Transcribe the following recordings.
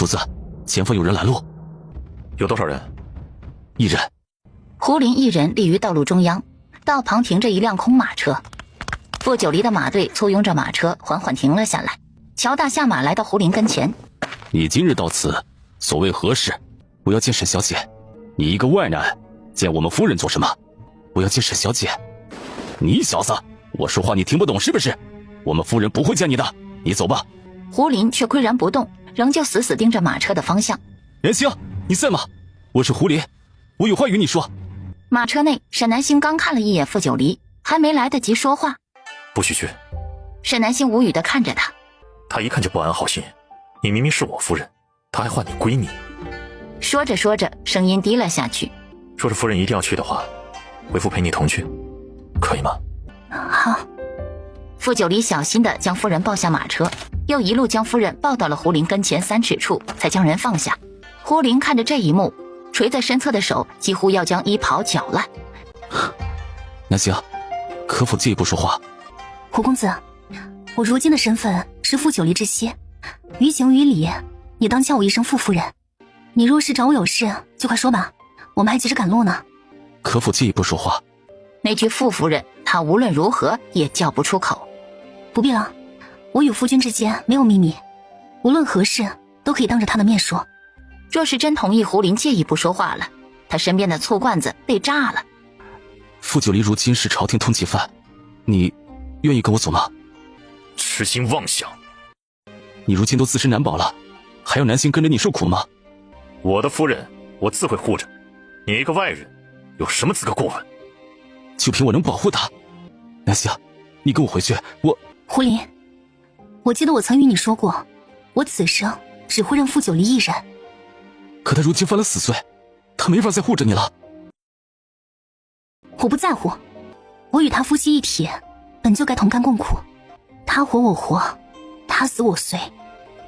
主子，前方有人拦路。有多少人？1人。胡林一人立于道路中央，道旁停着一辆空马车。傅九离的马队簇拥着马车缓缓停了下来。乔大下马来到胡林跟前。你今日到此，所谓何事？我要见沈小姐。你一个外男，见我们夫人做什么？我要见沈小姐。你小子，我说话你听不懂是不是？我们夫人不会见你的，你走吧。胡林却岿然不动，仍旧死死盯着马车的方向。南星，你在吗？我是胡林，我有话与你说。马车内，沈南星刚看了一眼傅九离，还没来得及说话。不许去。沈南星无语地看着他。他一看就不安好心，你明明是我夫人，他还唤你闺女。说着说着，声音低了下去。说是夫人一定要去的话，为父陪你同去，可以吗？好。傅九离小心地将夫人抱下马车，又一路将夫人抱到了胡林跟前3尺处，才将人放下。胡林看着这一幕，垂在身侧的手几乎要将衣袍绞烂。南星，可否借一步说话？胡公子，我如今的身份是傅九离之妻，于情于理，你当叫我一声傅夫人。你若是找我有事，就快说吧，我们还急着赶路呢。可否借一步说话？那句傅夫人，他无论如何也叫不出口。不必了，我与夫君之间没有秘密，无论何事都可以当着他的面说。若是真同意胡林借一步说话了，他身边的醋罐子被炸了。傅九离如今是朝廷通缉犯，你愿意跟我走吗？痴心妄想！你如今都自身难保了，还要南星跟着你受苦吗？我的夫人我自会护着，你一个外人有什么资格过问？就凭我能保护他。南星，你跟我回去。胡林，我记得我曾与你说过，我此生只会认傅九离一人。可他如今犯了死罪，他没法再护着你了。我不在乎，我与他夫妻一体，本就该同甘共苦，他活我活，他死我随，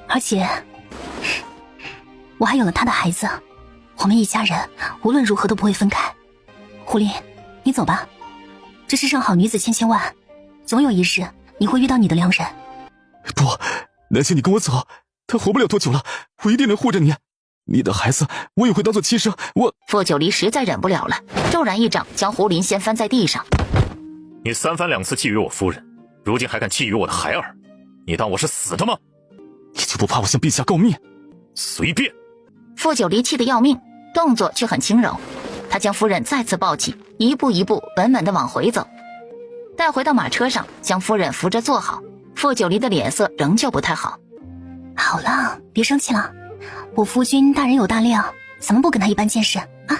而且我还有了他的孩子，我们一家人无论如何都不会分开。胡林，你走吧，这世上好女子千千万，总有一日你会遇到你的良人。不，南星，你跟我走，他活不了多久了，我一定能护着你。你的孩子我也会当做亲生。傅九离实在忍不了了，骤然一掌将胡林掀翻在地上。你3番2次觊觎我夫人，如今还敢觊觎我的孩儿，你当我是死的吗？你就不怕我向陛下告密？随便。傅九离气得要命，动作却很轻柔。他将夫人再次抱起，一步一步稳稳地往回走。带回到马车上，将夫人扶着坐好。傅九离的脸色仍旧不太好。好了，别生气了，我夫君大人有大量，怎么不跟他一般见识啊？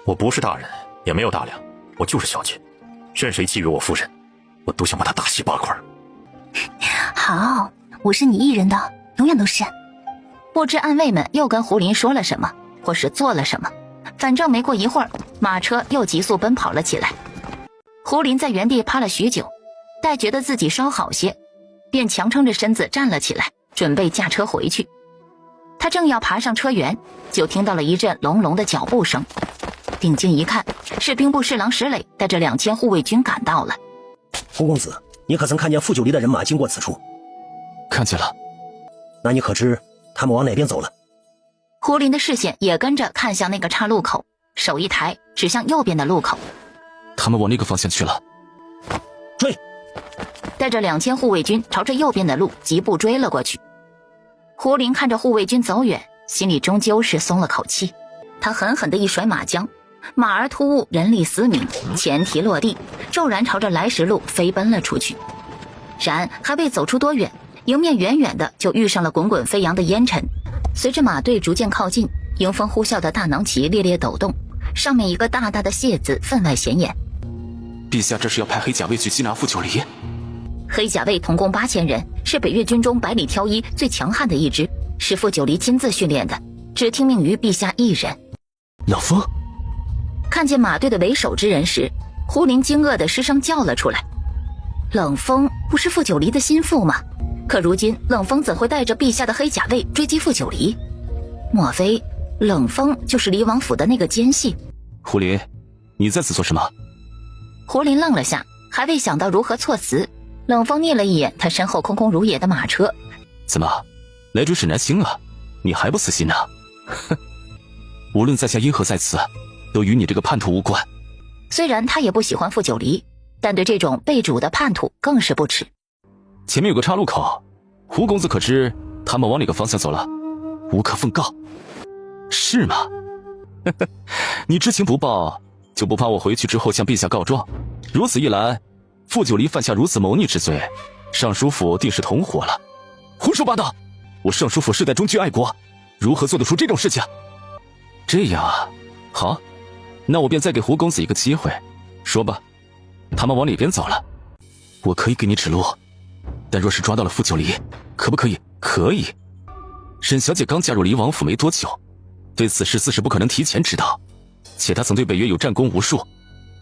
我不是大人，也没有大量，我就是小姐，任谁觊觎我夫人，我都想把他大卸8块。好，我是你一人的，永远都是。不知暗卫们又跟胡林说了什么，或是做了什么，反正没过一会儿，马车又急速奔跑了起来。胡林在原地趴了许久，待觉得自己稍好些，便强撑着身子站了起来，准备驾车回去。他正要爬上车辕，就听到了一阵隆隆的脚步声。定睛一看，是兵部侍郎石磊带着2000护卫军赶到了。胡公子，你可曾看见傅九离的人马经过此处？看见了。那你可知他们往哪边走了？胡林的视线也跟着看向那个岔路口，手一抬，指向右边的路口。他们往那个方向去了。追！带着2000护卫军朝着右边的路疾步追了过去。胡林看着护卫军走远，心里终究是松了口气。他狠狠地一甩马缰，马儿突兀，人力嘶鸣，前蹄落地，骤然朝着来时路飞奔了出去。然还未走出多远，迎面远远的就遇上了滚滚飞扬的烟尘。随着马队逐渐靠近，迎风呼啸的大囊旗猎猎抖动，上面一个大大的谢字分外显眼。陛下这是要派黑甲卫去缉拿傅九离。黑甲卫统共8000人，是北越军中百里挑一最强悍的一支，是傅九离亲自训练的，只听命于陛下一人。冷风看见马队的为首之人时，胡林惊愕地失声叫了出来。冷风不是傅九离的心腹吗？可如今冷风怎会带着陛下的黑甲卫追击傅九离？莫非冷风就是离王府的那个奸细？胡林，你在此做什么？胡林愣了下，还未想到如何措辞。冷风睨了一眼他身后空空如也的马车。怎么来追沈南星啊？你还不死心呢？哼！无论在下因何在此，都与你这个叛徒无关。虽然他也不喜欢傅九离，但对这种被主的叛徒更是不耻。前面有个岔路口，胡公子可知他们往哪个方向走了？无可奉告。是吗？呵呵，你知情不报，就不怕我回去之后向陛下告状？如此一来，傅九离犯下如此谋逆之罪，尚书府定是同伙了。胡说八道！我尚书府世代忠君爱国，如何做得出这种事情？这样啊，好，那我便再给胡公子一个机会，说吧，他们往哪边走了？我可以给你指路，但若是抓到了傅九离，可不可以？可以。沈小姐刚加入离王府没多久，对此事自是不可能提前知道，且她曾对北岳有战功无数，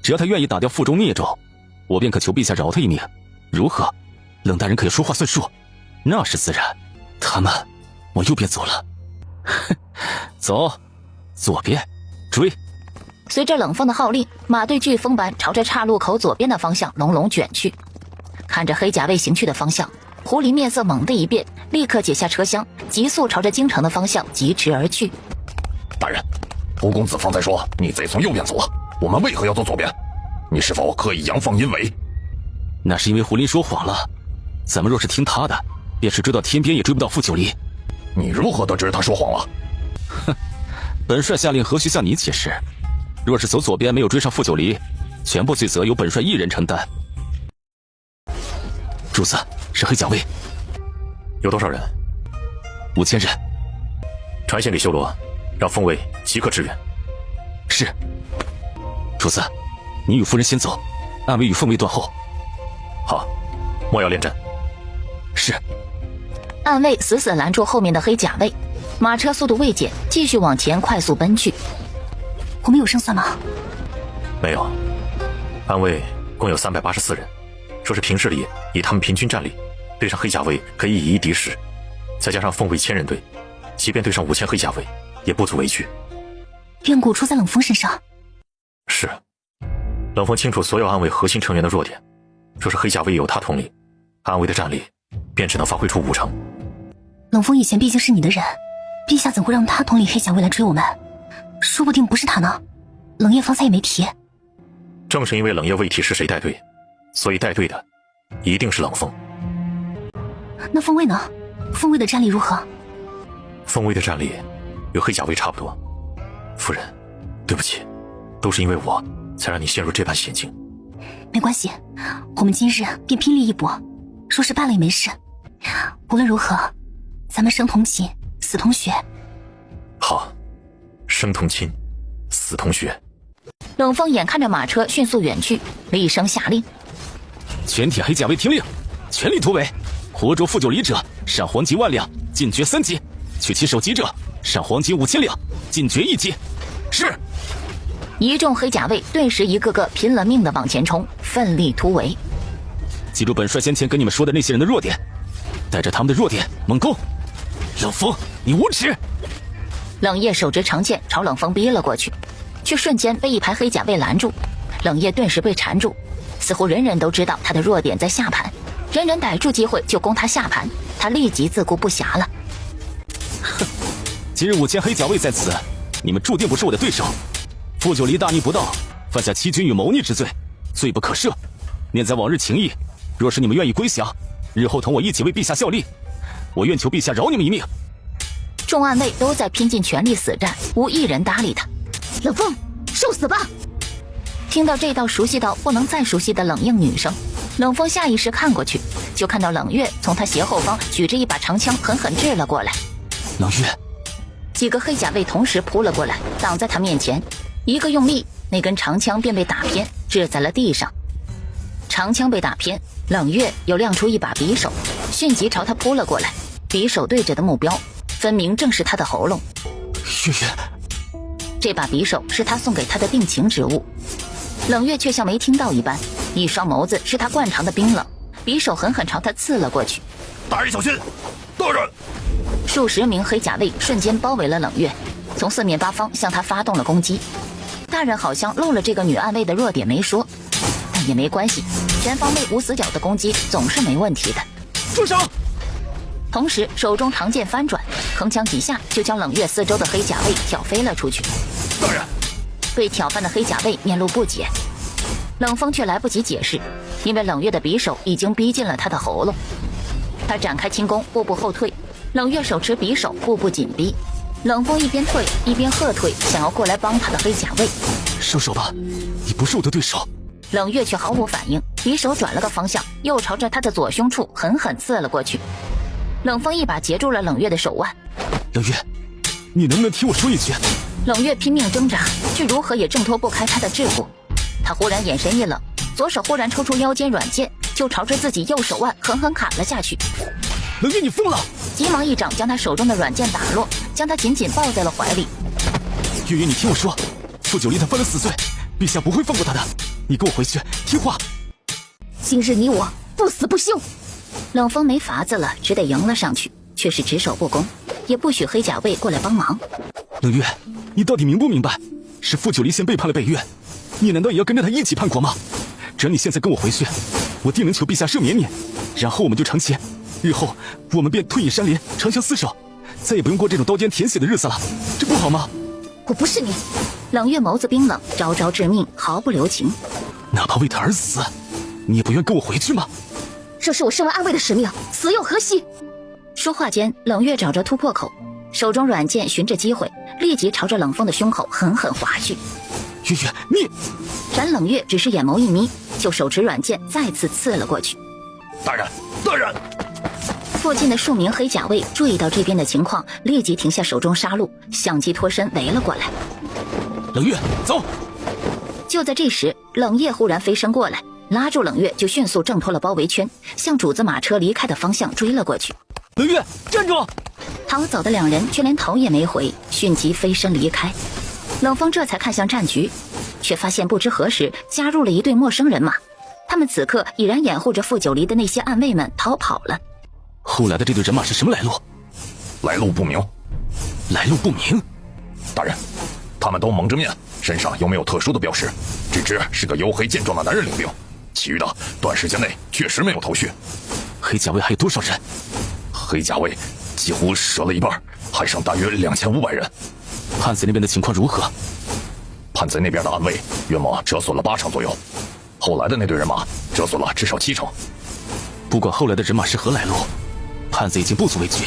只要她愿意打掉腹中孽种，我便可求陛下饶她一命。如何？冷大人可要说话算数。那是自然。他们往右边走了。哼，走，左边，追。随着冷风的号令，马队飓风般朝着岔路口左边的方向隆隆卷去。看着黑甲卫行去的方向，胡林面色猛地一变，立刻解下车厢，急速朝着京城的方向疾驰而去。大人，胡公子方才说你贼从右边走啊，我们为何要走左边？你是否刻意阳奉阴违？那是因为胡林说谎了，咱们若是听他的，便是追到天边也追不到傅九离。你如何得知他说谎了？哼，本帅下令何须向你解释？若是走左边没有追上傅九离，全部罪责由本帅一人承担。主子，是黑甲卫。有多少人？5000人。传信给修罗，让凤卫即刻支援。是。主子，你与夫人先走，暗卫与凤卫断后。好，莫要恋战。是。暗卫死死拦住后面的黑甲卫，马车速度未减，继续往前快速奔去。我们有胜算吗？没有，暗卫共有384人，说是平日里以他们平均战力，对上黑甲卫可以以一敌10，再加上凤卫1000人队，即便对上5000黑甲卫，也不足为惧。怨骨出在冷风身上。是，冷风清楚所有暗卫核心成员的弱点，若是黑甲卫有他统领，暗卫的战力便只能发挥出5成。冷风以前毕竟是你的人，陛下怎会让他统领黑甲卫来追我们？说不定不是他呢。冷夜方才也没提。正是因为冷夜未提是谁带队，所以带队的一定是冷风。那凤卫呢？凤卫的战力如何？凤卫的战力与黑甲卫差不多。夫人，对不起，都是因为我才让你陷入这般险境。没关系，我们今日便拼力一搏，若是败了也没事。无论如何，咱们生同亲，死同学。好，生同亲，死同学。冷风眼看着马车迅速远去，厉声下令：全体黑甲卫听令，全力突围！活捉傅九离者，赏黄金1万两，尽绝3级；取其首级者，赏黄金5000两，尽绝1级。是。一众黑甲卫顿时一个个拼了命的往前冲，奋力突围。记住本帅先前跟你们说的那些人的弱点，带着他们的弱点猛攻。冷风，你无耻！冷夜手执长剑朝冷风逼了过去，却瞬间被一排黑甲卫拦住。冷夜顿时被缠住，似乎人人都知道他的弱点在下盘，人人逮住机会就攻他下盘，他立即自顾不暇了。哼，今日5000黑甲卫在此，你们注定不是我的对手。傅九离大逆不道，犯下欺君与谋逆之罪，罪不可赦。念在往日情谊，若是你们愿意归降，日后同我一起为陛下效力，我愿求陛下饶你们一命。众暗卫都在拼尽全力死战，无一人搭理他。冷风，受死吧！听到这道熟悉到不能再熟悉的冷硬女声，冷风下意识看过去，就看到冷月从他斜后方举着一把长枪狠狠掷了过来。冷月，几个黑甲卫同时扑了过来，挡在他面前，一个用力，那根长枪便被打偏，掷在了地上。长枪被打偏，冷月又亮出一把匕首，迅即朝他扑了过来。匕首对着的目标，分明正是他的喉咙。月月，这把匕首是他送给他的定情之物。冷月却像没听到一般，一双眸子是他惯常的冰冷，匕首狠狠朝他刺了过去。大人小心！大人！数十名黑甲卫瞬间包围了冷月，从四面八方向他发动了攻击。大人好像漏了这个女暗卫的弱点没说，但也没关系，全方位无死角的攻击总是没问题的。住手！同时手中长剑翻转，铿锵几下就将冷月四周的黑甲卫挑飞了出去。大人，被挑翻的黑甲卫面露不解，冷风却来不及解释，因为冷月的匕首已经逼近了他的喉咙。他展开轻弓，步步后退，冷月手持匕首，步步紧逼。冷风一边退一边喝退，想要过来帮他的黑甲卫。收手吧，你不是我的对手。冷月却毫无反应，匕首转了个方向，又朝着他的左胸处狠狠刺了过去。冷风一把截住了冷月的手腕。冷月，你能不能听我说一句？冷月拼命挣扎，却如何也挣脱不开他的桎梏。他忽然眼神一冷，左手忽然抽出腰间软剑，就朝着自己右手腕狠狠砍了下去。冷月，你疯了！急忙一掌将他手中的软剑打落，将他紧紧抱在了怀里。月月，你听我说，傅九离他犯了死罪，陛下不会放过他的。你跟我回去，听话。今日你我不死不休。冷风没法子了，只得迎了上去，却是只守不攻，也不许黑甲卫过来帮忙。冷月，你到底明不明白？是傅九离先背叛了北岳，你难道也要跟着他一起叛国吗？只要你现在跟我回去，我定能求陛下赦免你，然后我们就成亲。日后我们便退隐山林，长相厮守，再也不用过这种刀尖舔血的日子了，这不好吗？我不是你。冷月眸子冰冷，招招致命，毫不留情。哪怕为他而死，你也不愿跟我回去吗？这是我身为暗卫的使命，死又何惜？说话间，冷月找着突破口，手中软剑寻着机会，立即朝着冷风的胸口狠狠划去。月月，你……然冷月只是眼眸一眯，就手持软剑再次刺了过去。大人，大人！附近的数名黑甲卫注意到这边的情况，立即停下手中杀戮，相继脱身围了过来。冷月，走！就在这时，冷夜忽然飞身过来，拉住冷月，就迅速挣脱了包围圈，向主子马车离开的方向追了过去。冷月，站住！逃走的两人却连头也没回，迅即飞身离开。冷风这才看向战局，却发现不知何时加入了一队陌生人马，他们此刻已然掩护着傅九离的那些暗卫们逃跑了。后来的这队人马是什么来路？来路不明。来路不明？大人，他们都蒙着面，身上又没有特殊的标识，只知是个黝黑健壮的男人领兵，其余的短时间内确实没有头绪。黑甲卫还有多少人？黑甲卫几乎折了一半，还剩大约2500人。叛贼那边的情况如何？叛贼那边的暗卫约莫折损了8成左右，后来的那队人马折损了至少7成。不管后来的人马是何来路，叛贼已经不足为惧。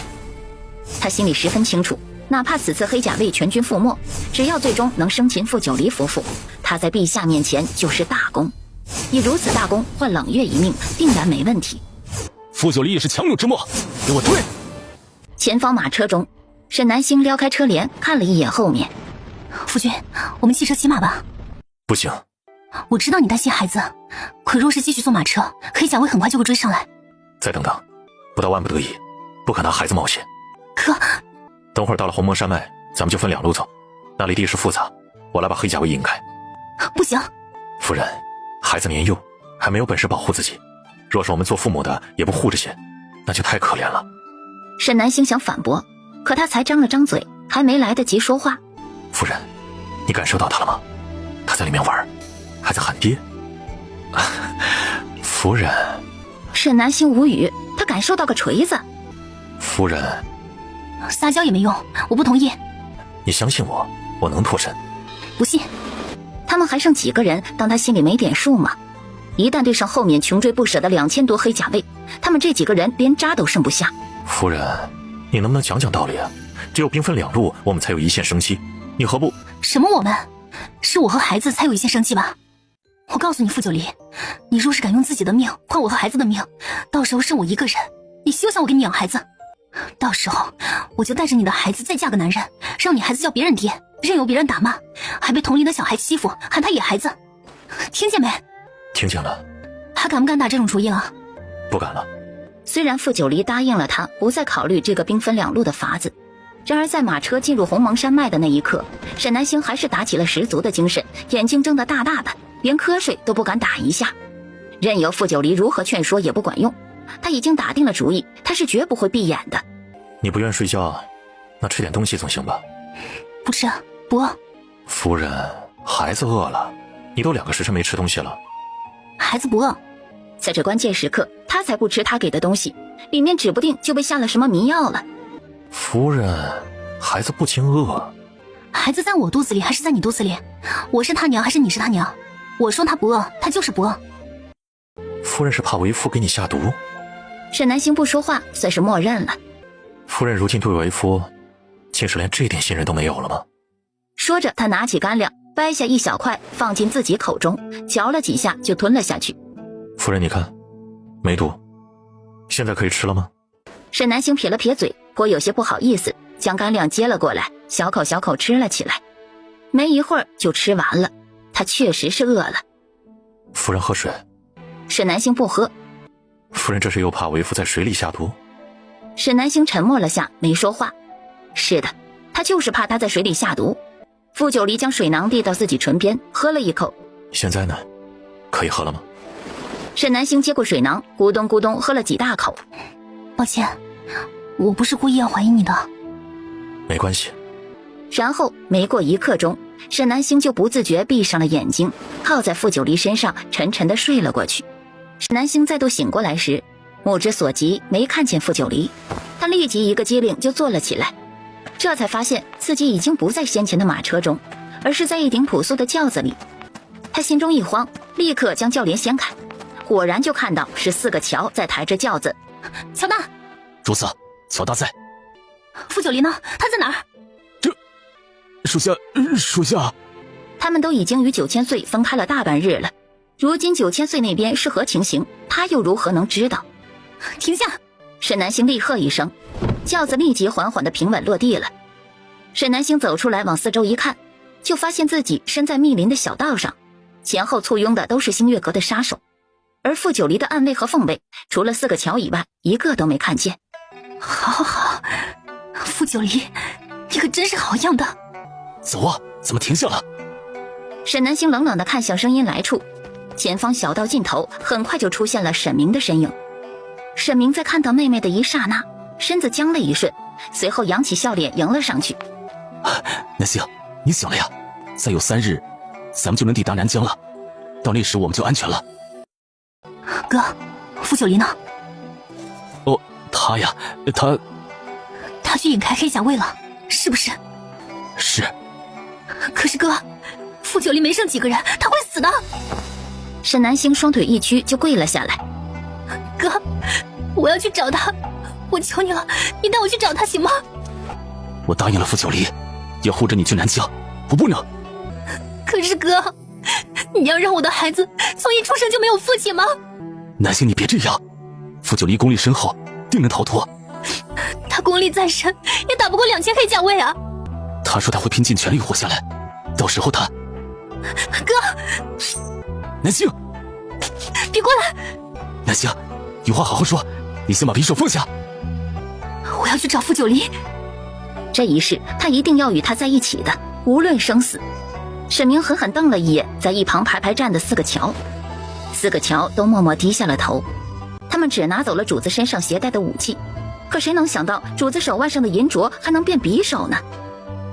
他心里十分清楚，哪怕此次黑甲卫全军覆没，只要最终能生擒傅九离夫妇，他在陛下面前就是大功。以如此大功换冷月一命，定然没问题。傅九离也是强弩之末，给我追！前方马车中，沈南星撩开车帘看了一眼后面。夫君，我们弃车骑马吧。不行，我知道你担心孩子，可若是继续坐马车，黑甲卫很快就会追上来。再等等，不到万不得已，不可拿孩子冒险。可等会儿到了鸿蒙山脉，咱们就分2路走，那里地势复杂，我来把黑甲卫引开。不行，夫人，孩子年幼，还没有本事保护自己，若是我们做父母的也不护着些，那就太可怜了。沈南星想反驳，可他才张了张嘴，还没来得及说话。夫人，你感受到他了吗？他在里面玩，还在喊爹。夫人。沈南星无语，他感受到个锤子。夫人，撒娇也没用，我不同意。你相信我，我能脱身。不信。他们还剩几个人，当他心里没点数吗？一旦对上后面穷追不舍的2000多黑甲卫，他们这几个人连渣都剩不下。夫人，你能不能讲讲道理啊？只有兵分2路，我们才有一线生机，你何不……什么我们？是我和孩子才有一线生机吧？我告诉你，傅九离，你若是敢用自己的命换我和孩子的命，到时候剩我一个人，你休想我给你养孩子。到时候我就带着你的孩子再嫁个男人，让你孩子叫别人爹，任由别人打骂，还被同龄的小孩欺负，喊他野孩子。听见没？听见了。还敢不敢打这种主意啊？不敢了。虽然傅九离答应了他不再考虑这个兵分2路的法子，然而在马车进入鸿蒙山脉的那一刻，沈南星还是打起了十足的精神，眼睛睁得大大的，连瞌睡都不敢打一下。任由傅九离如何劝说也不管用，他已经打定了主意，他是绝不会闭眼的。你不愿睡觉，那吃点东西总行吧？不吃，不饿。夫人，孩子饿了，你都2个时辰没吃东西了。孩子不饿。在这关键时刻，他才不吃他给的东西，里面指不定就被下了什么迷药了。夫人，孩子不经饿。孩子在我肚子里还是在你肚子里？我是他娘还是你是他娘？我说他不饿，他就是不饿。夫人是怕为夫给你下毒？沈南星不说话，算是默认了。夫人如今对为夫，竟是连这点信任都没有了吗？说着，他拿起干粮，掰下一小块放进自己口中，嚼了几下就吞了下去。夫人，你看，没毒，现在可以吃了吗？沈南星撇了撇嘴，颇有些不好意思，将干粮接了过来，小口小口吃了起来。没一会儿就吃完了，他确实是饿了。夫人喝水。沈南星不喝。夫人这是又怕为夫在水里下毒？沈南星沉默了下，没说话。是的，他就是怕他在水里下毒。傅九离将水囊递到自己唇边，喝了一口。现在呢？可以喝了吗？沈南星接过水囊，咕咚咕咚喝了几大口。抱歉，我不是故意要怀疑你的。没关系。然后没过1刻钟，沈南星就不自觉闭上了眼睛，靠在傅九离身上沉沉地睡了过去。沈南星再度醒过来时，目之所及没看见傅九离，他立即一个机灵就坐了起来，这才发现自己已经不在先前的马车中，而是在一顶朴素的轿子里。他心中一慌，立刻将轿帘掀开，果然就看到是4个乔在抬着轿子。乔大，主子，乔大在。傅九离呢？他在哪儿？属下，他们都已经与9000岁分开了大半日了，如今9000岁那边是何情形，他又如何能知道？停下！沈南星厉喝一声，轿子立即缓缓地平稳落地了。沈南星走出来往四周一看，就发现自己身在密林的小道上，前后簇拥的都是星月阁的杀手，而傅九离的暗卫和凤卫除了4个乔以外，一个都没看见。好，傅九离，你可真是好样的。走啊，怎么停下了？沈南星冷冷地看向声音来处，前方小道尽头很快就出现了沈明的身影。沈明在看到妹妹的一刹那，身子僵了一瞬，随后扬起笑脸迎了上去。南星，你醒了呀？再有3日，咱们就能抵达南疆了，到那时我们就安全了。哥，傅九离呢？哦，他呀，他去引开黑甲卫了，是不是？是。可是哥，傅九离没剩几个人，他会死的。沈南星双腿一屈就跪了下来。哥，我要去找他，我求你了，你带我去找他行吗？我答应了傅九离，要护着你去南疆，我不能。可是哥，你要让我的孩子从一出生就没有父亲吗？南星，你别这样，傅九离功力深厚，定能逃脱。他功力再深，也打不过2000黑甲卫啊。他说他会拼尽全力活下来，到时候他……哥，南星，别过来！南星，有话好好说，你先把匕首放下。我要去找傅九离，这一世他一定要与他在一起的，无论生死。沈明狠狠瞪了一眼在一旁排排站的4个乔，4个乔都默默低下了头。他们只拿走了主子身上携带的武器，可谁能想到主子手腕上的银镯还能变匕首呢？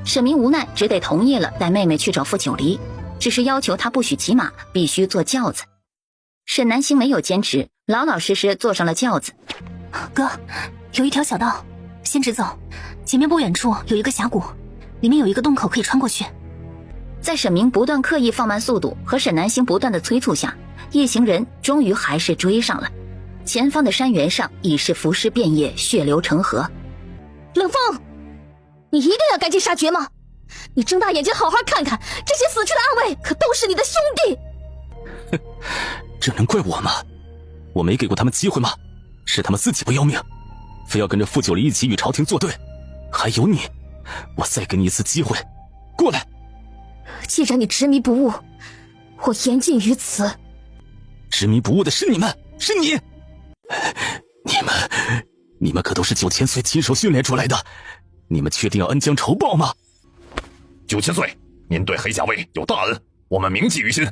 沈明无奈只得同意了带妹妹去找傅九离，只是要求他不许骑马，必须坐轿子。沈南星没有坚持，老老实实坐上了轿子。哥，有一条小道，先直走，前面不远处有一个峡谷，里面有一个洞口可以穿过去。在沈明不断刻意放慢速度和沈南星不断的催促下，一行人终于还是追上了。前方的山原上已是浮尸遍野，血流成河。冷风，你一定要赶尽杀绝吗？你睁大眼睛好好看看，这些死去的暗卫可都是你的兄弟。这能怪我吗？我没给过他们机会吗？是他们自己不要命，非要跟着傅九离一起与朝廷作对。还有你，我再给你一次机会，过来。既然你执迷不悟，我言尽于此。执迷不悟的是你们，是你。你们可都是9000岁亲手训练出来的，你们确定要恩将仇报吗？9000岁，您对黑甲卫有大恩，我们铭记于心。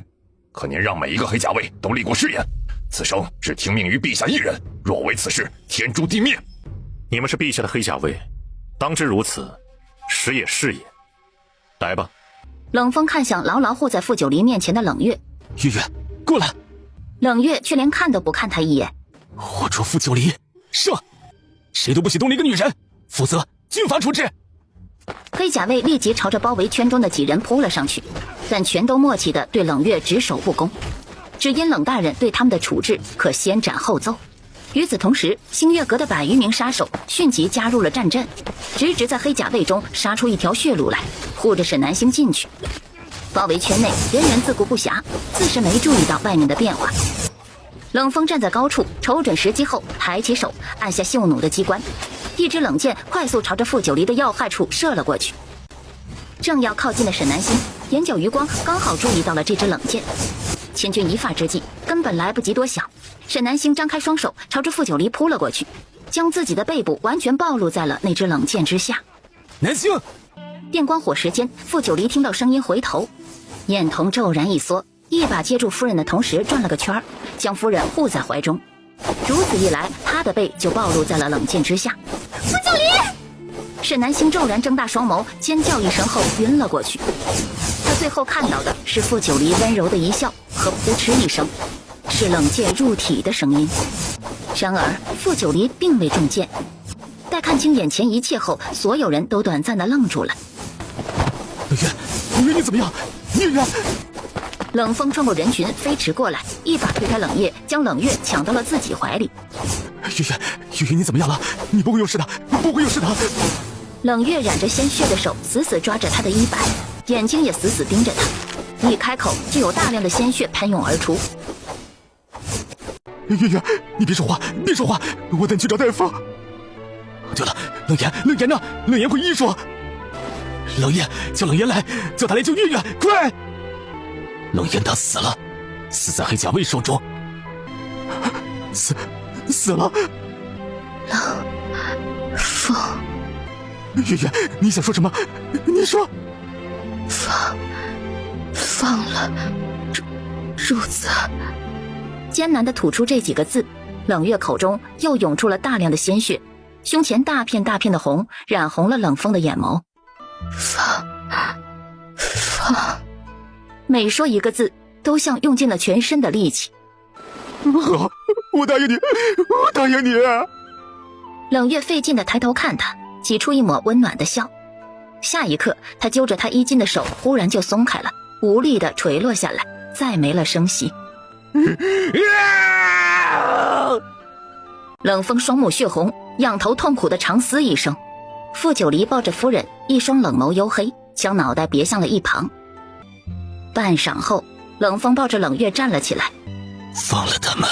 可您让每一个黑甲卫都立过誓言，此生只听命于陛下一人，若为此事，天诛地灭。你们是陛下的黑甲卫，当之如此，实也是也。来吧。冷风看向牢牢护在傅九离面前的冷月。月月，过来。冷月却连看都不看他一眼。护住傅九离，上！谁都不许动那个女人，否则军法处置。黑甲卫立即朝着包围圈中的几人扑了上去，但全都默契地对冷月只守不攻，只因冷大人对他们的处置可先斩后奏。与此同时，星月阁的100余名杀手迅即加入了战阵，直直在黑甲卫中杀出一条血路来，护着沈南星进去。包围圈内人人自顾不暇，自是没注意到外面的变化。冷风站在高处，瞅准时机后抬起手按下秀弩的机关，一支冷箭快速朝着傅九离的要害处射了过去。正要靠近的沈南星眼角余光刚好注意到了这支冷箭，千钧一发之际，根本来不及多想，沈南星张开双手朝着傅九离扑了过去，将自己的背部完全暴露在了那支冷箭之下。南星！电光火石间，傅九离听到声音回头，眼瞳骤然一缩，一把接住夫人的同时转了个圈，将夫人护在怀中。如此一来，他的背就暴露在了冷箭之下。傅九离！沈南星骤然睁大双眸，尖叫一声后晕了过去。他最后看到的是傅九离温柔的一笑和扑哧一声，是冷箭入体的声音。然而傅九离并未中箭。待看清眼前一切后，所有人都短暂地愣住了。冷月你怎么样？月月！冷风穿过人群飞驰过来，一把推开冷叶，将冷月抢到了自己怀里。月你怎么样了？你不会有事的，不会有事的。冷月染着鲜血的手死死抓着他的衣摆，眼睛也死死盯着他，一开口就有大量的鲜血喷涌而出。月，你别说话，我等去找大夫。对了，冷言呢？冷言会医术。冷言，叫冷言来，叫他来救月月，快！冷言他死了，死在黑甲卫手中。死了。冷风，月月，你想说什么？你说。放了褥子。艰难地吐出这几个字，冷月口中又涌出了大量的鲜血，胸前大片大片的红染红了冷风的眼眸。放，每说一个字都像用尽了全身的力气。好，我答应你。冷月费劲地抬头看他，挤出一抹温暖的笑。下一刻，他揪着他衣襟的手忽然就松开了，无力地垂落下来，再没了声息。冷风双目血红，仰头痛苦地长嘶一声。傅九离抱着夫人，一双冷眸黝黑，将脑袋别向了一旁。半晌后，冷风抱着冷月站了起来。放了他们。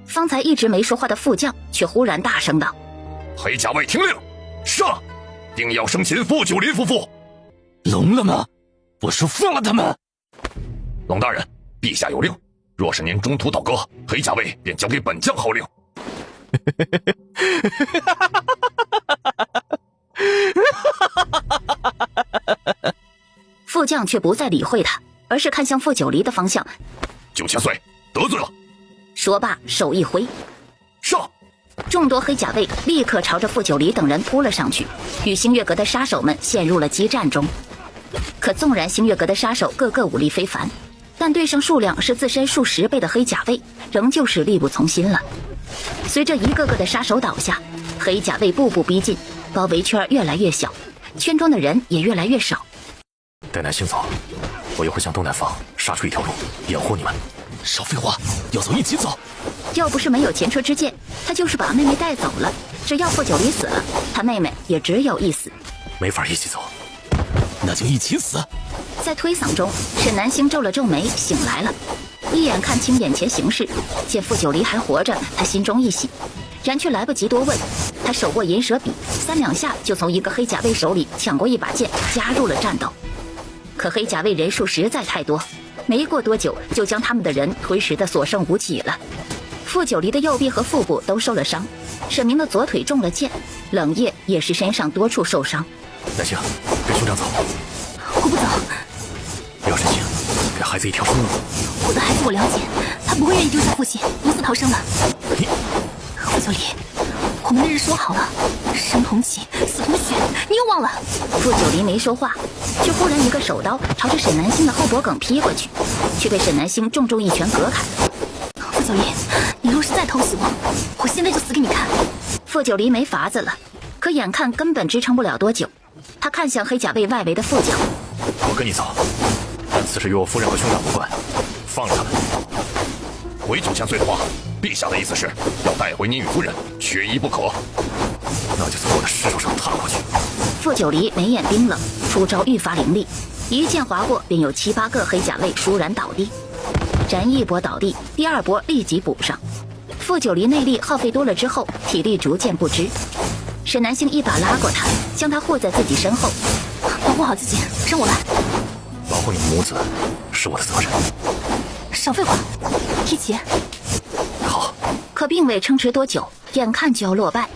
方才一直没说话的副将却忽然大声道：黑甲卫听令，上！定要生擒傅九林夫妇。聋了吗？我说放了他们。冷大人，陛下有令，若是您中途倒戈，黑甲卫便交给本将号令。副将却不再理会他，而是看向傅九离的方向。9000岁，得罪了。说罢，手一挥，上！众多黑甲卫立刻朝着傅九离等人扑了上去，与星月阁的杀手们陷入了激战中。可纵然星月阁的杀手个个武力非凡，但对上数量是自身数10倍的黑甲卫，仍旧是力不从心了。随着一个个的杀手倒下，黑甲卫步步逼近，包围圈越来越小，圈中的人也越来越少。带南星走，我也会向东南方杀出一条路，掩护你们。少废话，要走一起走。要不是没有前车之鉴，他就是把妹妹带走了。只要傅九离死了，他妹妹也只有一死。没法一起走，那就一起死。在推搡中，沈南星皱了皱眉，醒来了，一眼看清眼前形势，见傅九离还活着，他心中一喜，然却来不及多问。他手握银蛇笔，3两下就从一个黑甲卫手里抢过一把剑，加入了战斗。可黑甲卫人数实在太多，没过多久就将他们的人推实的所剩无几了。傅九离的右臂和腹部都受了伤，沈明的左腿中了箭，冷夜也是身上多处受伤。南星，跟兄长走。我不走，不要深情，给孩子一条生路。我的孩子我了解，他不会愿意丢下父亲独自逃生的。傅九离，我们那日说好了，生同气，死同血，你又忘了？傅九离没说话，却忽然一个手刀朝着沈南星的后脖梗劈过去，却被沈南星重重一拳隔开了。傅九离，你若是再偷袭我，我现在就死给你看。傅九离没法子了，可眼看根本支撑不了多久，他看向黑甲卫外围的副将。我跟你走，但此事与我夫人和兄长无关，放了他们。回9千岁的话，陛下的意思是要带回你与夫人，缺一不可。那就从我的尸首上踏过去。傅九离眉眼冰冷，出招愈发凌厉，一剑划过，便有7、8个黑甲卫倏然倒地。然一波倒地，第二波立即补上。傅九离内力耗费多了之后，体力逐渐不支。沈南星一把拉过他，将他护在自己身后，保护好自己，让我来。保护你们母子是我的责任。少废话，提起。好。可并未撑持多久，眼看就要落败。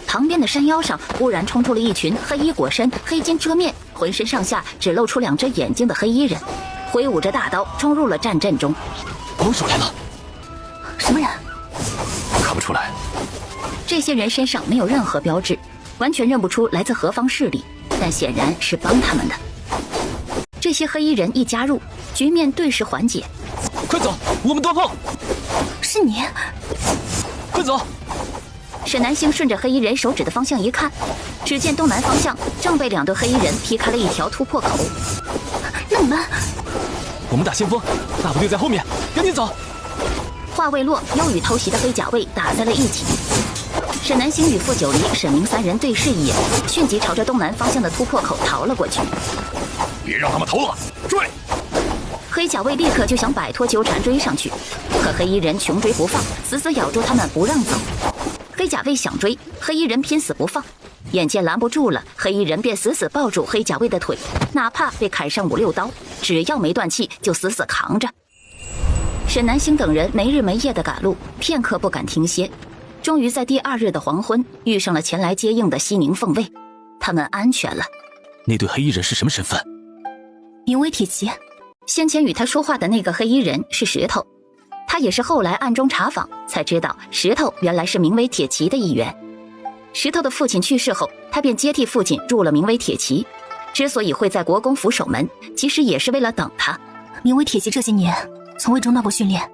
旁边的山腰上忽然冲出了一群黑衣裹身、黑巾遮面，浑身上下只露出2只眼睛的黑衣人，挥舞着大刀冲入了战阵中。帮手来了。什么人？看不出来。这些人身上没有任何标志，完全认不出来自何方势力，但显然是帮他们的。这些黑衣人一加入，局面顿时缓解。快走，我们夺炮！是你？快走！沈南星顺着黑衣人手指的方向一看，只见东南方向正被2队黑衣人劈开了一条突破口。那你们？我们打先锋，大部队在后面，赶紧走！话未落，又与偷袭的黑甲卫打在了一起。沈南星与傅九离、沈明3人对视一眼，迅即朝着东南方向的突破口逃了过去。别让他们逃了，追！黑甲卫立刻就想摆脱纠缠追上去，可黑衣人穷追不放，死死咬住他们不让走。黑甲卫想追，黑衣人拼死不放，眼见拦不住了，黑衣人便死死抱住黑甲卫的腿，哪怕被砍上5、6刀，只要没断气就死死扛着。沈南星等人没日没夜的赶路，片刻不敢停歇，终于在第2日的黄昏遇上了前来接应的西宁凤卫，他们安全了。那对黑衣人是什么身份？名为铁骑。先前与他说话的那个黑衣人是石头，他也是后来暗中查访才知道，石头原来是名为铁骑的一员。石头的父亲去世后，他便接替父亲入了名为铁骑。之所以会在国公府守门，其实也是为了等他。名为铁骑这些年从未中断过训练，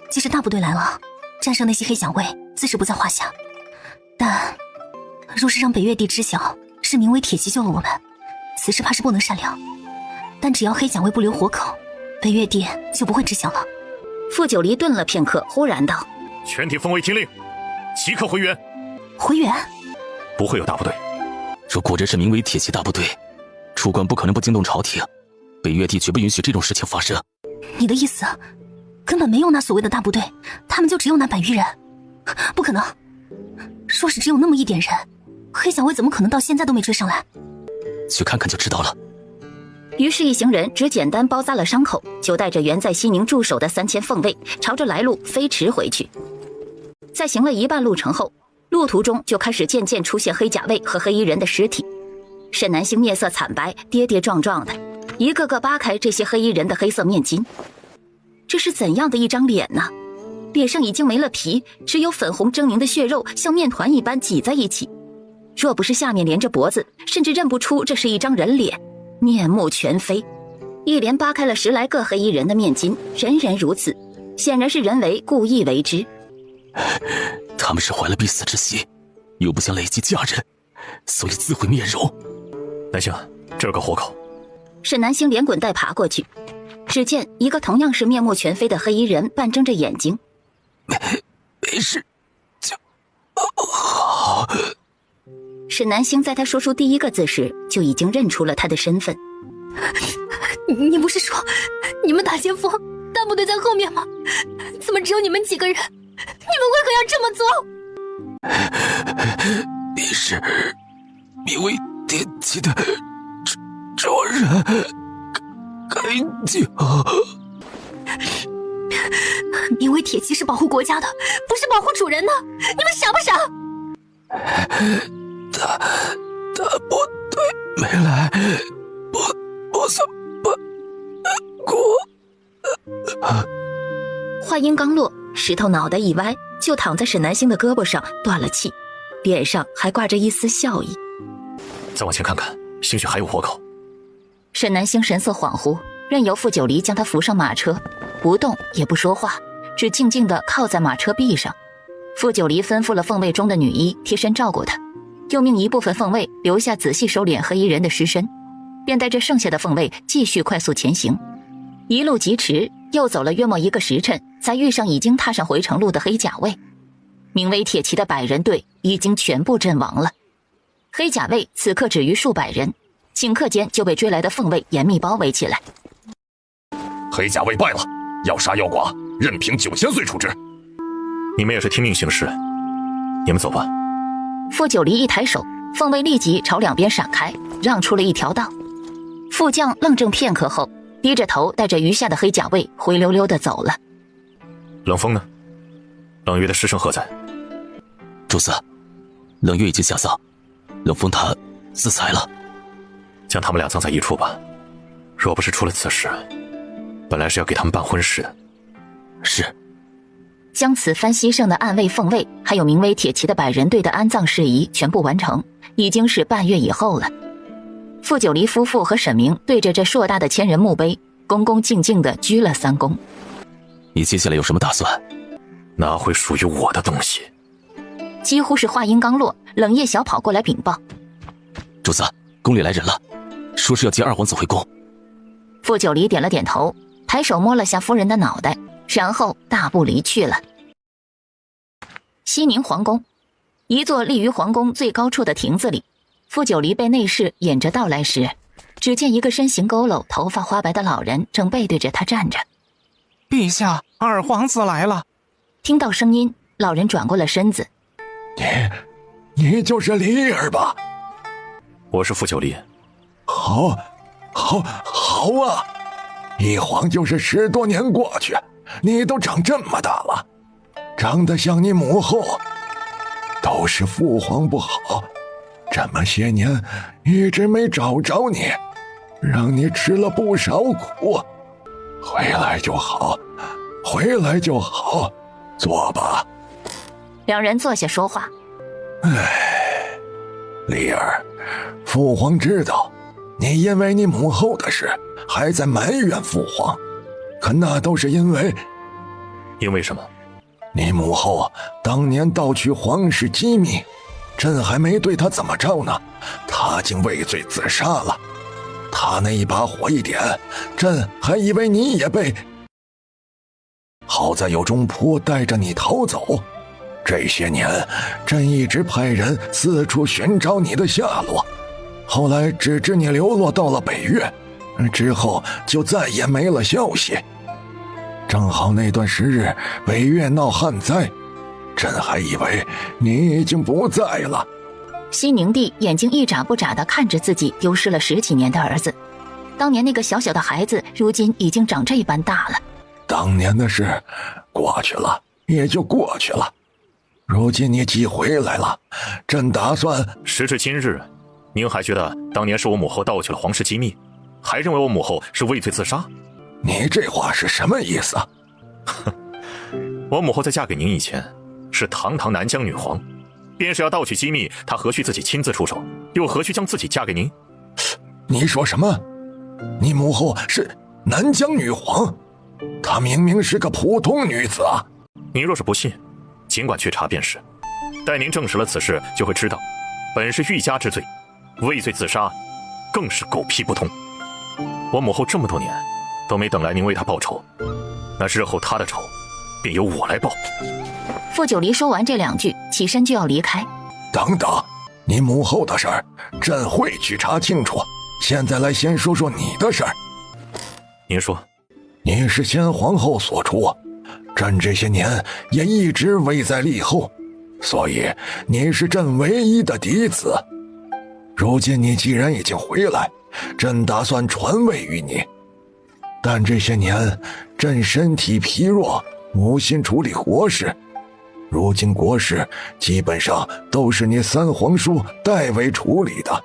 即使大部队来了，战胜那些黑甲卫自是不在话下。但若是让北越帝知晓是名为铁骑救了我们，此事怕是不能善了。但只要黑甲卫不留活口，北越帝就不会知晓了。傅九离顿了片刻，忽然道：全体奉卫听令，即刻回援。回援？不会有大部队。若果真是名为铁骑大部队，出关不可能不惊动朝廷，北越帝绝不允许这种事情发生。你的意思，根本没有那所谓的大部队，他们就只有那100余人？不可能！若是只有那么一点人，黑甲卫怎么可能到现在都没追上来？去看看就知道了。于是，一行人只简单包扎了伤口，就带着原在西宁驻守的3000凤卫，朝着来路飞驰回去。在行了一半路程后，路途中就开始渐渐出现黑甲卫和黑衣人的尸体。沈南星面色惨白，跌跌撞撞的，一个个扒开这些黑衣人的黑色面巾。这是怎样的一张脸呢？脸上已经没了皮，只有粉红狰狞的血肉像面团一般挤在一起。若不是下面连着脖子，甚至认不出这是一张人脸。面目全非，一连扒开了10来个黑衣人的面巾，人人如此，显然是人为故意为之。他们是怀了必死之心，又不想累及家人，所以自毁面容。南星，这儿个活口。沈南星连滚带爬过去，只见一个同样是面目全非的黑衣人半睁着眼睛。没事，就好。沈南星在他说出第1个字时，就已经认出了他的身份。你不是说你们打先锋，大部队在后面吗？怎么只有你们几个人？你们为何要这么做？你是名为铁骑的主人，赶紧！名为铁骑是保护国家的，不是保护主人的，你们傻不傻？大部队没来，不算过。话音刚落，石头脑袋一歪，就躺在沈南星的胳膊上断了气，脸上还挂着一丝笑意。再往前看看，兴许还有活口。沈南星神色恍惚，任由傅九离将他扶上马车，不动也不说话，只静静地靠在马车壁上。傅九离吩咐了凤卫中的女医贴身照顾他，又命一部分凤卫留下仔细收敛黑衣人的尸身，便带着剩下的凤卫继续快速前行。一路疾驰，又走了约莫1个时辰，才遇上已经踏上回城路的黑甲卫。名为铁骑的100人队已经全部阵亡了，黑甲卫此刻只余数百人，顷刻间就被追来的凤卫严密包围起来。黑甲卫败了，要杀要剐，任凭9000岁处置。你们也是听命行事，你们走吧。傅九离一抬手，凤卫立即朝两边闪开，让出了一条道。副将愣怔片刻后，低着头带着余下的黑甲卫灰溜溜地走了。冷风呢？冷月的尸身何在？主子，冷月已经下葬，冷风他自裁了。将他们俩葬在一处吧。若不是出了此事，本来是要给他们办婚事的。是。将此番牺牲的暗卫凤卫还有名为铁骑的100人队的安葬事宜全部完成，已经是半月以后了。傅九离夫妇和沈明对着这硕大的千人墓碑恭恭敬敬地鞠了3躬。你接下来有什么打算？拿回属于我的东西。几乎是话音刚落，冷夜小跑过来禀报：主子，宫里来人了，说是要接2皇子回宫。傅九离点了点头，抬手摸了下夫人的脑袋，然后大步离去了。西宁皇宫，一座立于皇宫最高处的亭子里，傅九离被内侍引着到来时，只见一个身形佝偻、头发花白的老人正背对着他站着。陛下，2皇子来了。听到声音，老人转过了身子。你就是离儿吧？我是傅九离。好啊！一晃就是10多年过去，你都长这么大了，长得像你母后。都是父皇不好，这么些年一直没找着你，让你吃了不少苦。回来就好，坐吧。两人坐下说话。离儿，父皇知道你因为你母后的事还在埋怨父皇，可那都是因为什么？你母后当年盗取皇室机密，朕还没对她怎么着呢，她竟畏罪自杀了。她那一把火一点，朕还以为你也被……好在有中仆带着你逃走，这些年朕一直派人四处寻找你的下落，后来只知你流落到了北越，之后就再也没了消息。正好那段时日北越闹旱灾，朕还以为你已经不在了。西宁帝眼睛一眨不眨地看着自己丢失了10几年的儿子，当年那个小小的孩子，如今已经长这般大了。当年的事过去了，也就过去了。如今你既回来了，朕打算……时至今日，您还觉得当年是我母后盗取了皇室机密，还认为我母后是畏罪自杀？你这话是什么意思？我母后在嫁给您以前是堂堂南疆女皇，便是要盗取机密，她何须自己亲自出手，又何须将自己嫁给您？你说什么？你母后是南疆女皇？她明明是个普通女子啊！您若是不信，尽管去查便是。待您证实了此事，就会知道，本是欲加之罪，畏罪自杀，更是狗屁不通。我母后这么多年都没等来您为她报仇，那日后她的仇便由我来报。傅九离说完这2句，起身就要离开。等等，你母后的事儿，朕会去查清楚。现在来先说说你的事儿。您说，你是先皇后所出，朕这些年也一直位在立后，所以你是朕唯一的嫡子。如今你既然已经回来，朕打算传位于你。但这些年朕身体疲弱，无心处理国事，如今国事基本上都是你3皇叔代为处理的。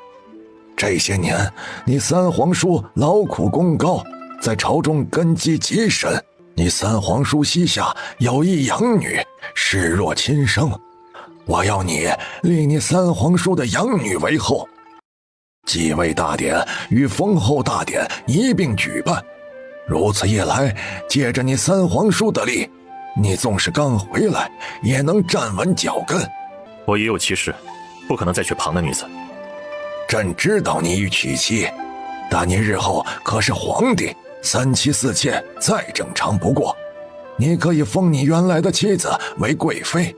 这些年你3皇叔劳苦功高，在朝中根基极深，你3皇叔膝下有一养女，视若亲生。我要你立你3皇叔的养女为后，继位大典与封后大典一并举办。如此一来，借着你3皇叔的力，你纵是刚回来，也能站稳脚跟。我也有妻室，不可能再娶旁的女子。朕知道你欲娶妻，但你日后可是皇帝，3妻4妾再正常不过。你可以封你原来的妻子为贵妃，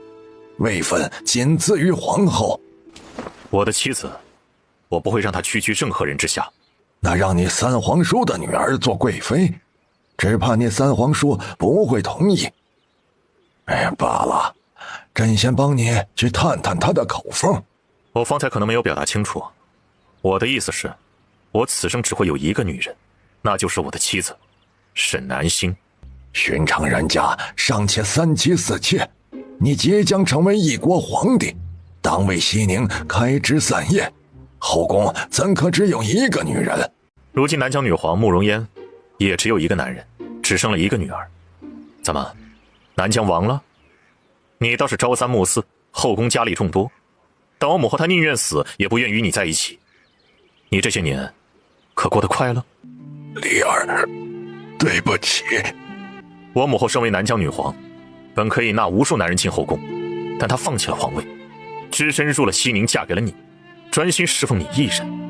位分仅次于皇后。我的妻子，我不会让她屈居任何人之下。那让你三皇叔的女儿做贵妃，只怕你三皇叔不会同意。哎呀，罢了，朕先帮你去探探他的口风。我方才可能没有表达清楚，我的意思是，我此生只会有一个女人，那就是我的妻子，沈南星。寻常人家尚且3妻4妾，你即将成为一国皇帝，当为西宁开枝散叶，后宫怎可只有一个女人？如今南疆女皇慕容嫣也只有一个男人，只生了一个女儿。怎么，南疆亡了？你倒是朝三暮四，后宫佳丽众多，但我母后她宁愿死，也不愿与你在一起。你这些年可过得快乐？丽儿，对不起。我母后身为南疆女皇，本可以纳无数男人进后宫，但她放弃了皇位，只身入了西宁，嫁给了你，专心侍奉你一人。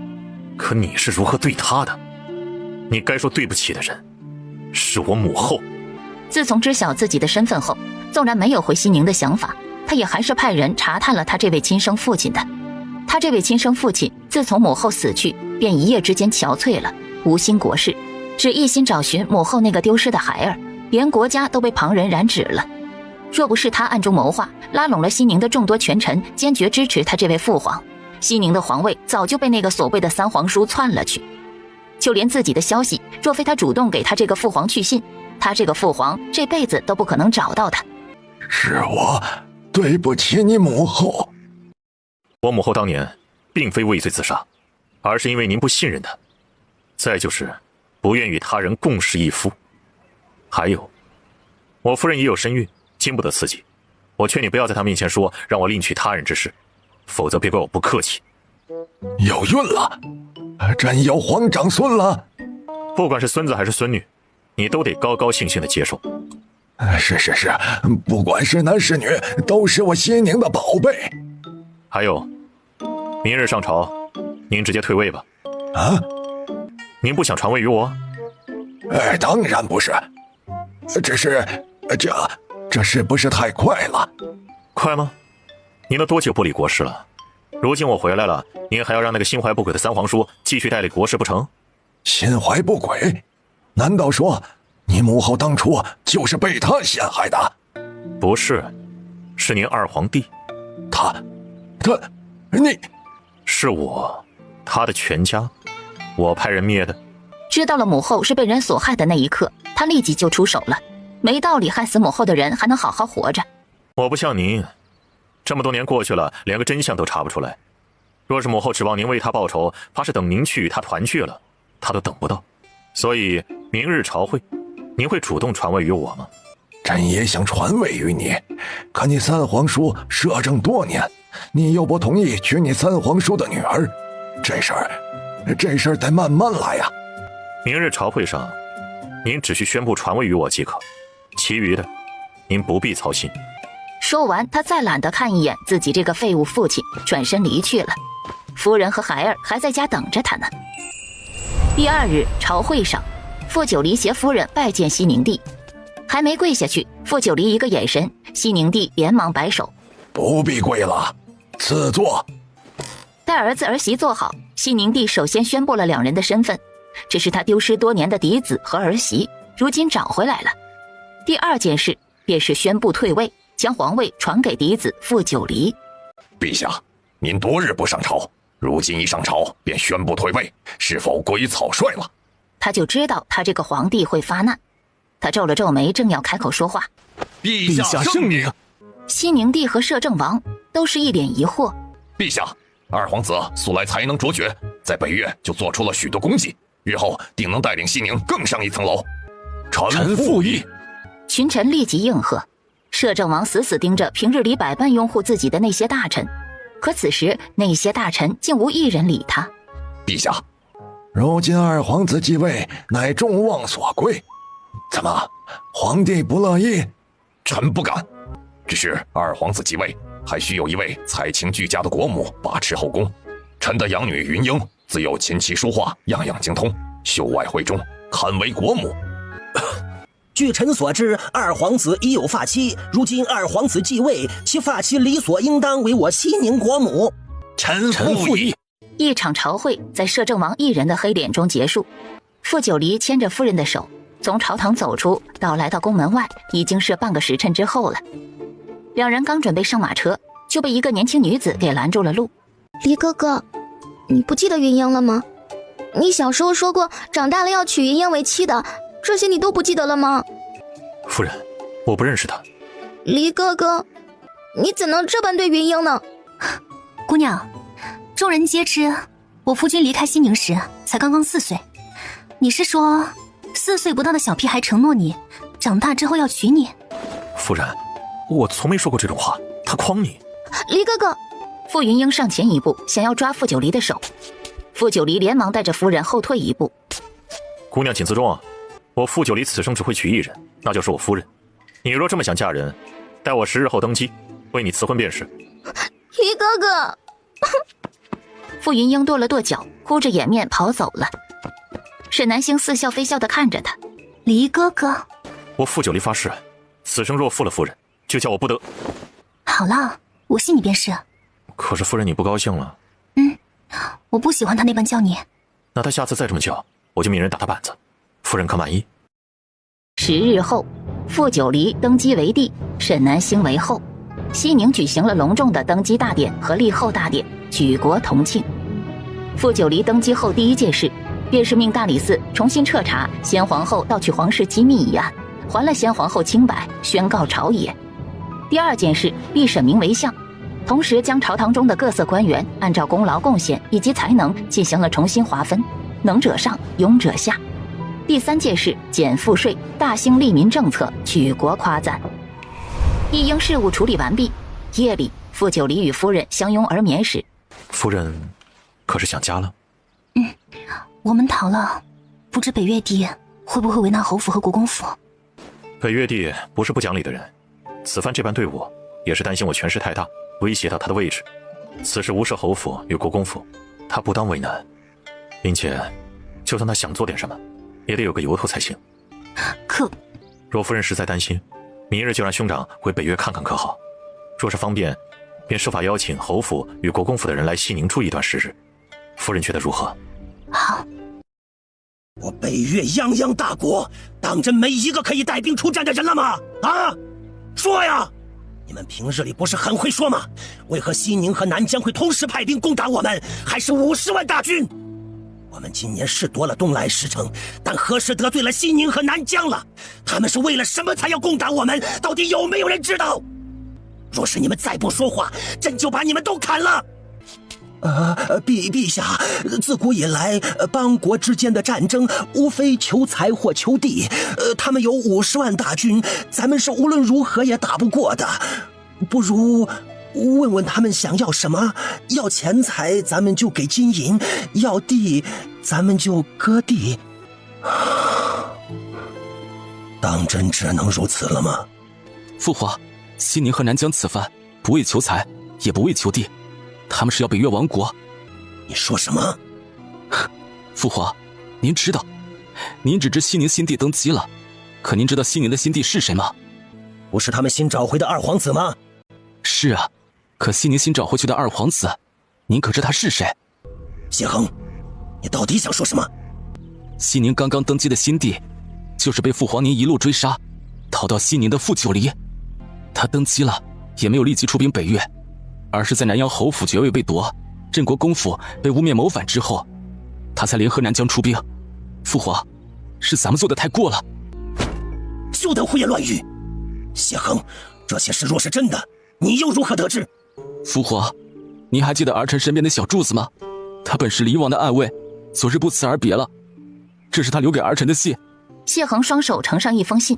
可你是如何对她的？你该说对不起的人是我母后。自从知晓自己的身份后，纵然没有回西宁的想法，他也还是派人查探了他这位亲生父亲的。他这位亲生父亲自从母后死去，便一夜之间憔悴了，无心国事，只一心找寻母后那个丢失的孩儿，连国家都被旁人染指了。若不是他暗中谋划，拉拢了西宁的众多权臣，坚决支持他这位父皇，西宁的皇位早就被那个所谓的三皇叔篡了去。就连自己的消息，若非他主动给他这个父皇去信，他这个父皇这辈子都不可能找到他。是我对不起你母后。我母后当年并非畏罪自杀，而是因为您不信任她，再就是不愿与他人共侍一夫。还有，我夫人也有身孕，经不得刺激，我劝你不要在她面前说让我另娶他人之事，否则别怪我不客气。有孕了，朕有皇长孙了。不管是孙子还是孙女，你都得高高兴兴的接受。是，不管是男是女，都是我西宁的宝贝。还有，明日上朝，您直接退位吧。啊？您不想传位于我？当然不是，只是这是不是太快了？快吗？您都多久不理国事了？如今我回来了，您还要让那个心怀不轨的三皇叔继续代理国事不成？心怀不轨？难道说你母后当初就是被他陷害的？不是，是您二皇帝。你是我，他的全家，我派人灭的。知道了母后是被人所害的那一刻，他立即就出手了。没道理害死母后的人还能好好活着。我不像您，这么多年过去了，连个真相都查不出来。若是母后指望您为他报仇，怕是等您去与他团聚了，他都等不到。所以明日朝会，您会主动传位于我吗？朕也想传位于你，可你三皇叔摄政多年，你又不同意娶你三皇叔的女儿，这事儿得慢慢来呀。明日朝会上，您只需宣布传位于我即可，其余的您不必操心。说完，他再懒得看一眼自己这个废物父亲，转身离去了。夫人和孩儿还在家等着他呢。第二日朝会上，傅九离携夫人拜见西宁帝，还没跪下去，傅九离一个眼神，西宁帝连忙摆手：“不必跪了，赐座。”待儿子儿媳坐好，西宁帝首先宣布了两人的身份，这是他丢失多年的嫡子和儿媳，如今找回来了。第二件事便是宣布退位，将皇位传给嫡子傅九离。陛下，您多日不上朝，如今一上朝便宣布退位，是否过于草率了？他就知道他这个皇帝会发难，他皱了皱眉，正要开口说话。陛下圣明。西宁帝和摄政王都是一脸疑惑。陛下，二皇子素来才能卓绝，在北越就做出了许多功绩，日后定能带领西宁更上一层楼。臣附议。群臣立即应和。摄政王死死盯着平日里百般拥护自己的那些大臣，可此时那些大臣竟无一人理他。陛下，如今二皇子继位，乃众望所归，怎么皇帝不乐意？臣不敢。只是二皇子继位，还需有一位才情俱佳的国母把持后宫。臣的养女云英自幼琴棋书画样样精通，秀外慧中，堪为国母。据臣所知，二皇子已有发妻，如今二皇子继位，其发妻理所应当为我西宁国母。臣附议。一场朝会在摄政王一人的黑脸中结束。傅九黎牵着夫人的手从朝堂走出，到来到宫门外，已经是半个时辰之后了。两人刚准备上马车，就被一个年轻女子给拦住了路。黎哥哥，你不记得云英了吗？你小时候说过长大了要娶云英为妻的，这些你都不记得了吗？夫人，我不认识她。黎哥哥，你怎能这般对云英呢？姑娘，众人皆知，我夫君离开西宁时才刚刚4岁。你是说4岁不到的小屁孩承诺你，长大之后要娶你？夫人，我从没说过这种话，他诓你。黎哥哥，傅云英上前一步，想要抓傅九黎的手。傅九黎连忙带着夫人后退一步。姑娘请自重啊，我傅九黎此生只会娶一人，那就是我夫人。你若这么想嫁人，待我10日后登基，为你赐婚便是。黎哥哥。傅云英跺了跺脚，哭着掩面跑走了。沈南星似笑非笑地看着他。黎哥哥，我傅九黎发誓，此生若负了夫人，就叫我不得。好了，我信你便是。可是夫人你不高兴了？我不喜欢他那般叫你。那他下次再这么叫，我就命人打他板子。夫人可满意？10日后，傅九黎登基为帝，沈南星为后。西宁举行了隆重的登基大典和立后大典，举国同庆。傅九黎登基后第一件事，便是命大理寺重新彻查先皇后盗取皇室机密一案，还了先皇后清白，宣告朝野。第二件事，必审明为相，同时将朝堂中的各色官员按照功劳贡献以及才能进行了重新划分，能者上，庸者下。第三件事，减赋税，大兴利民政策，举国夸赞。一应事务处理完毕，夜里，傅九黎与夫人相拥而眠时，夫人可是想家了？我们逃了，不知北越帝会不会为难侯府和国公府？北越帝不是不讲理的人，此番这般对我，也是担心我权势太大，威胁到他的位置。此事无涉侯府与国公府，他不当为难，并且就算他想做点什么，也得有个由头才行。可若夫人实在担心，明日就让兄长回北越看看可好？若是方便，便设法邀请侯府与国公府的人来西宁住一段时日。夫人觉得如何？好。我北越泱泱大国，当真没一个可以带兵出战的人了吗？啊，说呀！你们平日里不是很会说吗？为何西宁和南疆会同时派兵攻打我们？还是50万大军？我们今年是夺了东莱10城，但何时得罪了西宁和南疆了？他们是为了什么才要攻打我们？到底有没有人知道？若是你们再不说话，朕就把你们都砍了！陛下，自古以来，邦国之间的战争无非求财或求地。他们有50万大军，咱们是无论如何也打不过的。不如问问他们想要什么？要钱财，咱们就给金银；要地，咱们就割地。当真只能如此了吗？父皇，西宁和南疆此番不为求财，也不为求地。他们是要北越亡国。你说什么？父皇，您知道，您只知西宁新帝登基了，可您知道西宁的新帝是谁吗？不是他们新找回的二皇子吗？是啊，可西宁新找回去的二皇子，您可知他是谁？谢恒，你到底想说什么？西宁刚刚登基的新帝，就是被父皇您一路追杀，逃到西宁的傅九黎。他登基了，也没有立即出兵北越，而是在南阳侯府爵位被夺，镇国公府被污蔑谋反之后，他才联合南疆出兵。父皇，是咱们做的太过了。休得胡言乱语！谢恒，这些事若是真的，你又如何得知？父皇，您还记得儿臣身边的小柱子吗？他本是黎王的暗卫，昨日不辞而别了。这是他留给儿臣的信。谢恒双手呈上一封信，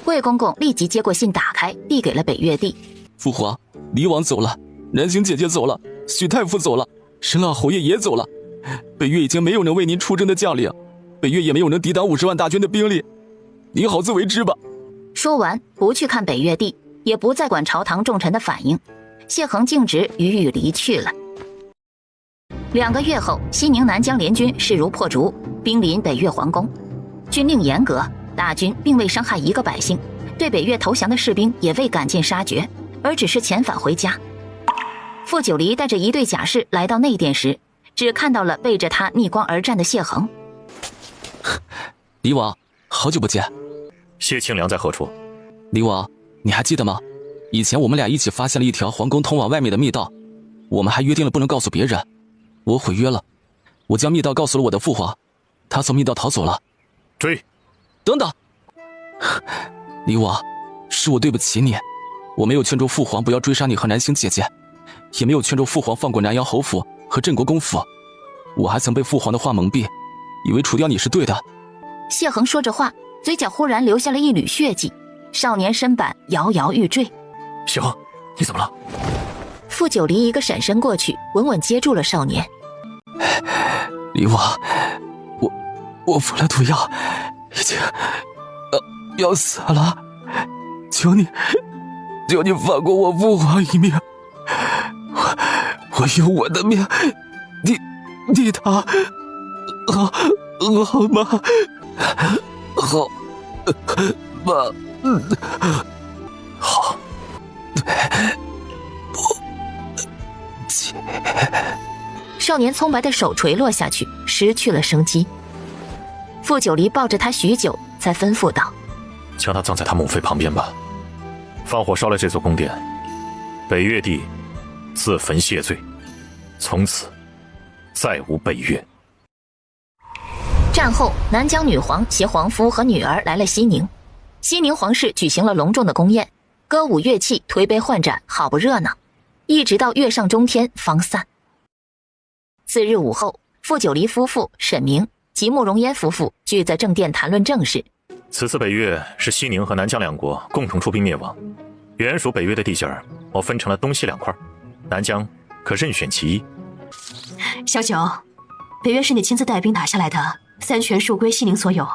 魏公公立即接过信，打开，递给了北越帝。父皇，黎王走了，南星姐姐走了，许太傅走了，沈老侯爷也走了。北越已经没有能为您出征的将领，北越也没有能抵挡50万大军的兵力，您好自为之吧。说完，不去看北越地，也不再管朝堂重臣的反应，谢衡径直与语离去了。2个月后，西宁南疆联军势如破竹，兵临北越皇宫。军令严格，大军并未伤害一个百姓，对北越投降的士兵也未赶尽杀绝，而只是遣返回家。傅九黎带着一队甲士来到内殿时，只看到了背着他逆光而战的谢衡。李王，好久不见。谢清凉在何处？李王，你还记得吗？以前我们俩一起发现了一条皇宫通往外面的密道，我们还约定了不能告诉别人。我毁约了，我将密道告诉了我的父皇，他从密道逃走了。追！等等，李王，是我对不起你，我没有劝住父皇不要追杀你和南星姐姐，也没有劝住父皇放过南阳侯府和镇国公府，我还曾被父皇的话蒙蔽，以为除掉你是对的。谢衡说着话，嘴角忽然流下了一缕血迹，少年身板摇摇欲坠。谢衡，你怎么了？傅九黎一个闪身过去，稳稳接住了少年。李王，我服了毒药，已经要死了，求你放过我父皇一命，我用我的命替他，好吗？好吗？好。少年葱白的手垂落下去，失去了生机。傅九黎抱着他许久，才吩咐道：“将他葬在他母妃旁边吧，放火烧了这座宫殿，北越帝自焚谢罪，从此再无北越。”战后，南疆女皇携皇夫和女儿来了西宁，西宁皇室举行了隆重的宫宴，歌舞乐器，推杯换盏，好不热闹。一直到月上中天方散。次日午后，傅九黎夫妇、沈明及慕容嫣夫妇聚在正殿谈论政事。此次北越是西宁和南疆两国共同出兵灭亡，原属北越的地界儿，我分成了东西两块，南疆可任选其一。小九，北越是你亲自带兵打下来的，3权属归西宁所有。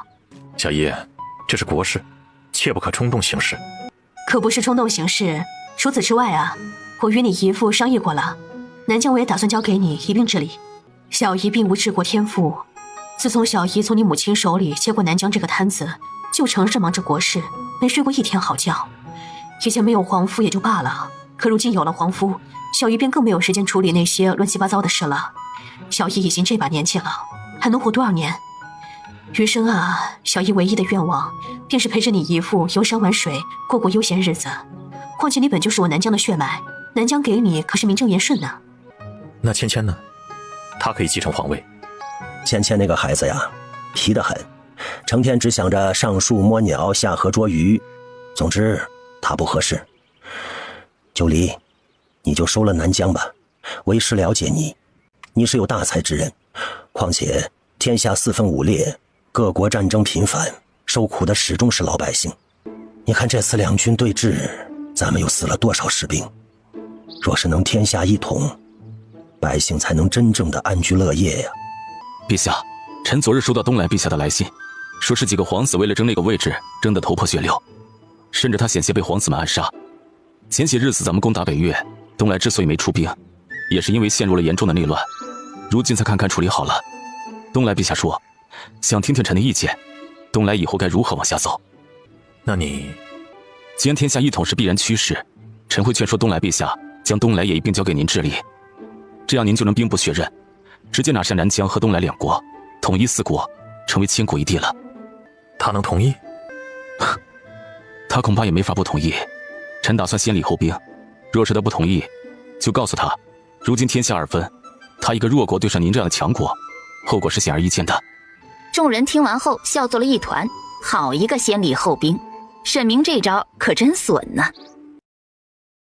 小姨，这是国事，切不可冲动行事。可不是冲动行事，除此之外啊，我与你姨父商议过了，南疆我也打算交给你一并治理。小姨并无治国天赋，自从小姨从你母亲手里接过南疆这个摊子，就成日忙着国事，没睡过一天好觉。以前没有皇夫也就罢了，可如今有了皇夫，小姨便更没有时间处理那些乱七八糟的事了。小姨已经这把年纪了，还能活多少年？余生啊，小姨唯一的愿望便是陪着你姨父游山玩水，过过悠闲日子。况且你本就是我南疆的血脉，南疆给你可是名正言顺呢。那芊芊呢？她可以继承皇位。芊芊那个孩子呀，皮得很，成天只想着上树摸鸟，下河捉鱼。总之，他不合适。九黎，你就收了南疆吧。为师了解你，你是有大才之人。况且天下四分五裂，各国战争频繁，受苦的始终是老百姓。你看这次两军对峙，咱们又死了多少士兵？若是能天下一统，百姓才能真正的安居乐业呀。陛下，臣昨日收到东来陛下的来信，说是几个皇子为了争那个位置，争得头破血流，甚至他险些被皇子们暗杀。前些日子咱们攻打北越，东来之所以没出兵，也是因为陷入了严重的内乱，如今才堪堪处理好了。东来陛下说，想听听臣的意见，东来以后该如何往下走。那你，既然天下一统是必然趋势，臣会劝说东来陛下将东来也一并交给您治理，这样您就能兵不血刃，直接拿下南疆和东来两国，统一四国，成为千国一帝了。他能同意？他恐怕也没法不同意。臣打算先礼后兵，若是他不同意，就告诉他，如今天下二分，他一个弱国对上您这样的强国，后果是显而易见的。众人听完后笑作了一团，好一个先礼后兵，沈明这招可真损呢。